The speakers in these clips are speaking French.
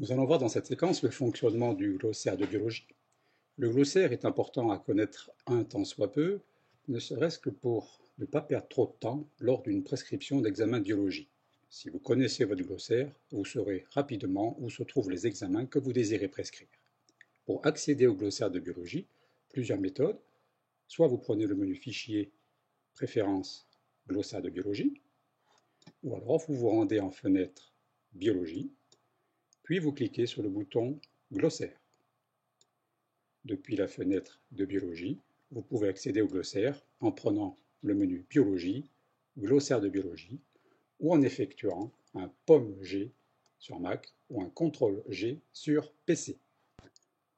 Nous allons voir dans cette séquence le fonctionnement du glossaire de biologie. Le glossaire est important à connaître un tant soit peu, ne serait-ce que pour ne pas perdre trop de temps lors d'une prescription d'examen de biologie. Si vous connaissez votre glossaire, vous saurez rapidement où se trouvent les examens que vous désirez prescrire. Pour accéder au glossaire de biologie, plusieurs méthodes. Soit vous prenez le menu Fichier, Préférences, Glossaire de biologie, ou alors vous vous rendez en fenêtre Biologie, puis vous cliquez sur le bouton Glossaire. Depuis la fenêtre de biologie, vous pouvez accéder au glossaire en prenant le menu Biologie, Glossaire de biologie, ou en effectuant un POM-G sur Mac ou un CTRL-G sur PC.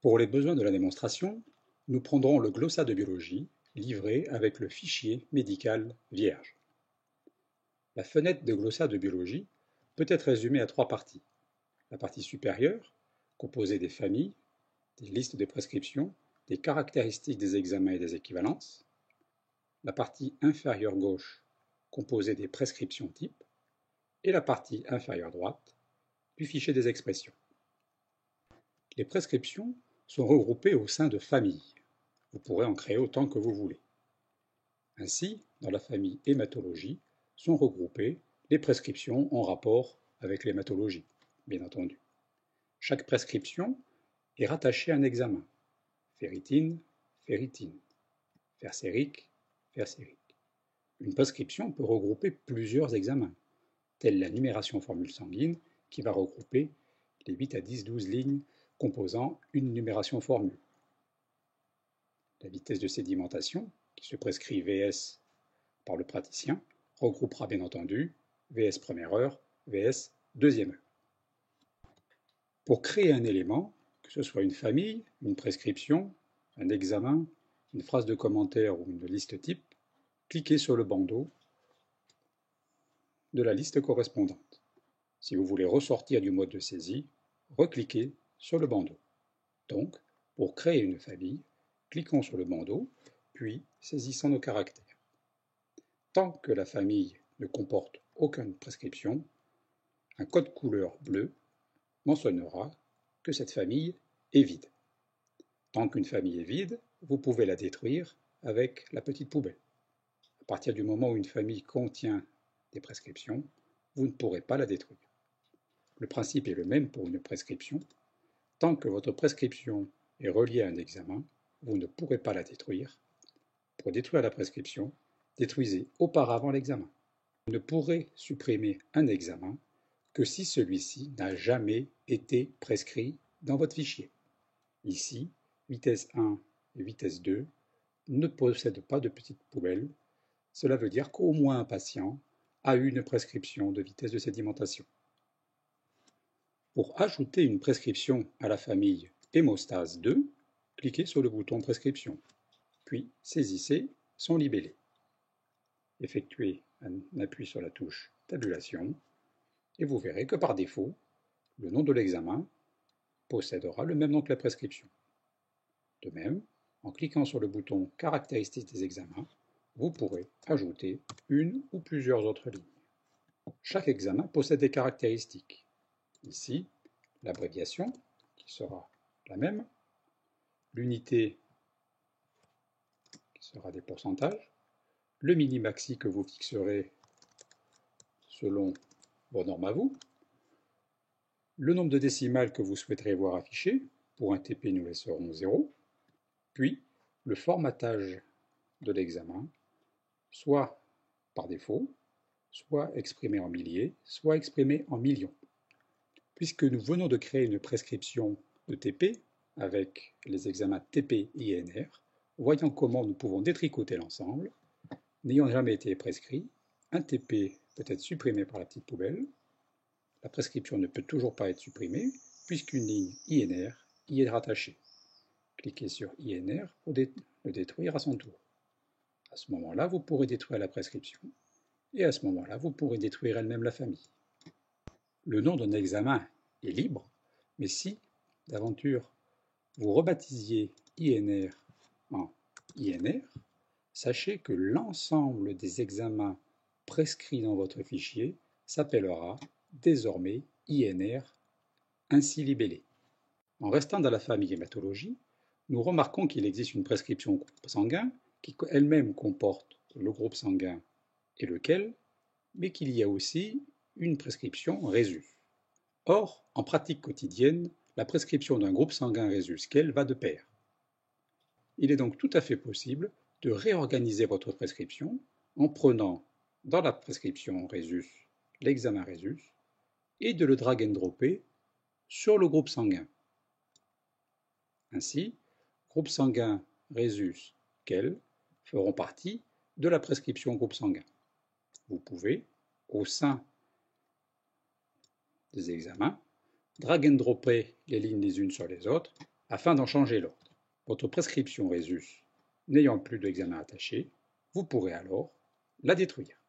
Pour les besoins de la démonstration, nous prendrons le glossaire de biologie livré avec le fichier médical vierge. La fenêtre de glossaire de biologie peut être résumée à trois parties. La partie supérieure, composée des familles, des listes de prescriptions, des caractéristiques des examens et des équivalences. La partie inférieure gauche, composée des prescriptions types. Et la partie inférieure droite, du fichier des expressions. Les prescriptions sont regroupées au sein de familles. Vous pourrez en créer autant que vous voulez. Ainsi, dans la famille hématologie, sont regroupées les prescriptions en rapport avec l'hématologie, bien entendu. Chaque prescription est rattachée à un examen. Ferritine, ferritine. Fer sérique, fer sérique. Une prescription peut regrouper plusieurs examens, telle la numération formule sanguine qui va regrouper les 8 à 10, 12 lignes composant une numération formule. La vitesse de sédimentation, qui se prescrit VS par le praticien, regroupera bien entendu VS première heure, VS deuxième heure. Pour créer un élément, que ce soit une famille, une prescription, un examen, une phrase de commentaire ou une liste type, cliquez sur le bandeau de la liste correspondante. Si vous voulez ressortir du mode de saisie, recliquez sur le bandeau. Donc, pour créer une famille, cliquons sur le bandeau, puis saisissons nos caractères. Tant que la famille ne comporte aucune prescription, un code couleur bleu mentionnera que cette famille est vide. Tant qu'une famille est vide, vous pouvez la détruire avec la petite poubelle. À partir du moment où une famille contient des prescriptions, vous ne pourrez pas la détruire. Le principe est le même pour une prescription. Tant que votre prescription est reliée à un examen, vous ne pourrez pas la détruire. Pour détruire la prescription, détruisez auparavant l'examen. Vous ne pourrez supprimer un examen que si celui-ci n'a jamais été prescrit dans votre fichier. Ici, vitesse 1 et vitesse 2 ne possèdent pas de petite poubelle. Cela veut dire qu'au moins un patient a eu une prescription de vitesse de sédimentation. Pour ajouter une prescription à la famille hémostase 2, cliquez sur le bouton prescription, puis saisissez son libellé. Effectuez un appui sur la touche tabulation et vous verrez que par défaut, le nom de l'examen possédera le même nom que la prescription. De même, en cliquant sur le bouton caractéristiques des examens, vous pourrez ajouter une ou plusieurs autres lignes. Chaque examen possède des caractéristiques. Ici, l'abréviation, qui sera la même, l'unité, qui sera des pourcentages, le mini-maxi que vous fixerez selon vos normes à vous, le nombre de décimales que vous souhaiterez voir affiché, pour un TP nous laisserons 0, puis le formatage de l'examen, soit par défaut, soit exprimé en milliers, soit exprimé en millions. Puisque nous venons de créer une prescription de TP avec les examens TP et INR, voyons comment nous pouvons détricoter l'ensemble. N'ayant jamais été prescrit, un TP peut être supprimé par la petite poubelle. La prescription ne peut toujours pas être supprimée puisqu'une ligne INR y est rattachée. Cliquez sur INR pour le détruire à son tour. À ce moment-là, vous pourrez détruire la prescription et à ce moment-là, vous pourrez détruire elle-même la famille. Le nom d'un examen est libre, mais si, d'aventure, vous rebaptisiez INR en INR, sachez que l'ensemble des examens prescrits dans votre fichier s'appellera désormais INR ainsi libellés. En restant dans la famille hématologie, nous remarquons qu'il existe une prescription groupe sanguin qui elle-même comporte le groupe sanguin et lequel, mais qu'il y a aussi une prescription Rhésus. Or, en pratique quotidienne, la prescription d'un groupe sanguin Rhésus-quel va de pair. Il est donc tout à fait possible de réorganiser votre prescription en prenant dans la prescription Rhésus l'examen Rhésus et de le drag and dropper sur le groupe sanguin. Ainsi, groupe sanguin Rhésus quel feront partie de la prescription groupe sanguin. Vous pouvez, au sein des examens, drag and dropper les lignes les unes sur les autres afin d'en changer l'ordre. Votre prescription Rhésus n'ayant plus d'examen attaché, vous pourrez alors la détruire.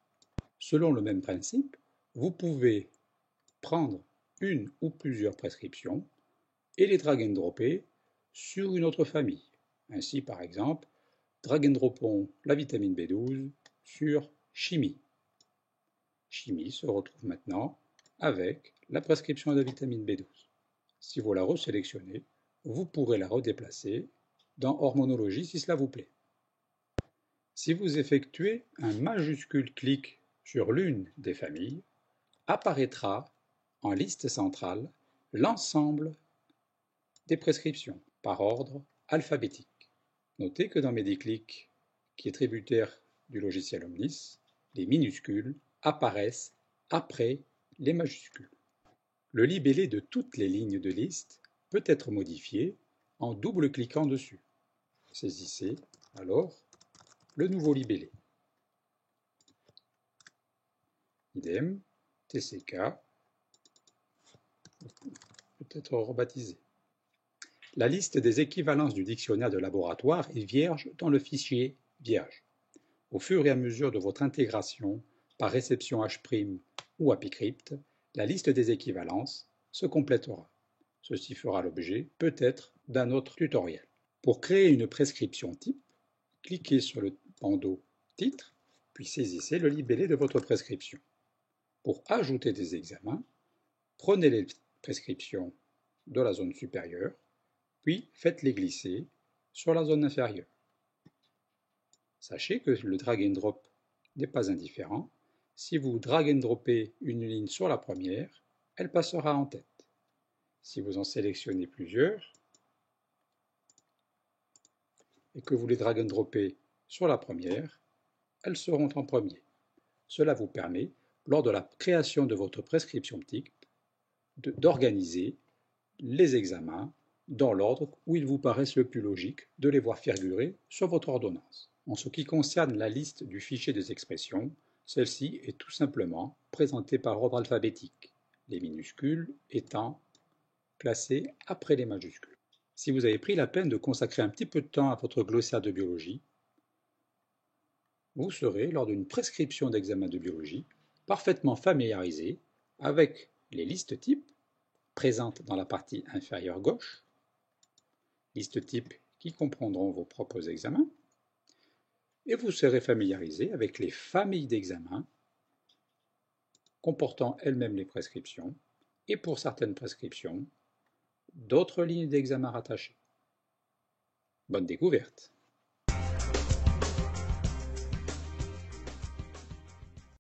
Selon le même principe, vous pouvez prendre une ou plusieurs prescriptions et les drag and dropper sur une autre famille. Ainsi, par exemple, drag and droppons la vitamine B12 sur chimie. Chimie se retrouve maintenant avec la prescription de la vitamine B12. Si vous la resélectionnez, vous pourrez la redéplacer dans hormonologie si cela vous plaît. Si vous effectuez un majuscule clic sur l'une des familles, apparaîtra en liste centrale l'ensemble des prescriptions par ordre alphabétique. Notez que dans Mediclick, qui est tributaire du logiciel Omnis, les minuscules apparaissent après les majuscules. Le libellé de toutes les lignes de liste peut être modifié en double-cliquant dessus. Saisissez alors le nouveau libellé. Idem, TCK, peut-être rebaptisé. La liste des équivalences du dictionnaire de laboratoire est vierge dans le fichier vierge. Au fur et à mesure de votre intégration par réception H' ou APICrypt, la liste des équivalences se complétera. Ceci fera l'objet, peut-être, d'un autre tutoriel. Pour créer une prescription type, cliquez sur le bandeau titre, puis saisissez le libellé de votre prescription. Pour ajouter des examens, prenez les prescriptions de la zone supérieure, puis faites-les glisser sur la zone inférieure. Sachez que le drag and drop n'est pas indifférent. Si vous drag and droppez une ligne sur la première, elle passera en tête. Si vous en sélectionnez plusieurs et que vous les drag and droppez sur la première, elles seront en premier. Cela vous permet, lors de la création de votre prescription type, d'organiser les examens dans l'ordre où il vous paraisse le plus logique de les voir figurer sur votre ordonnance. En ce qui concerne la liste du fichier des expressions, celle-ci est tout simplement présentée par ordre alphabétique, les minuscules étant placés après les majuscules. Si vous avez pris la peine de consacrer un petit peu de temps à votre glossaire de biologie, vous serez, lors d'une prescription d'examen de biologie, parfaitement familiarisé avec les listes types présentes dans la partie inférieure gauche, listes types qui comprendront vos propres examens, et vous serez familiarisé avec les familles d'examens comportant elles-mêmes les prescriptions, et pour certaines prescriptions, d'autres lignes d'examen rattachées. Bonne découverte!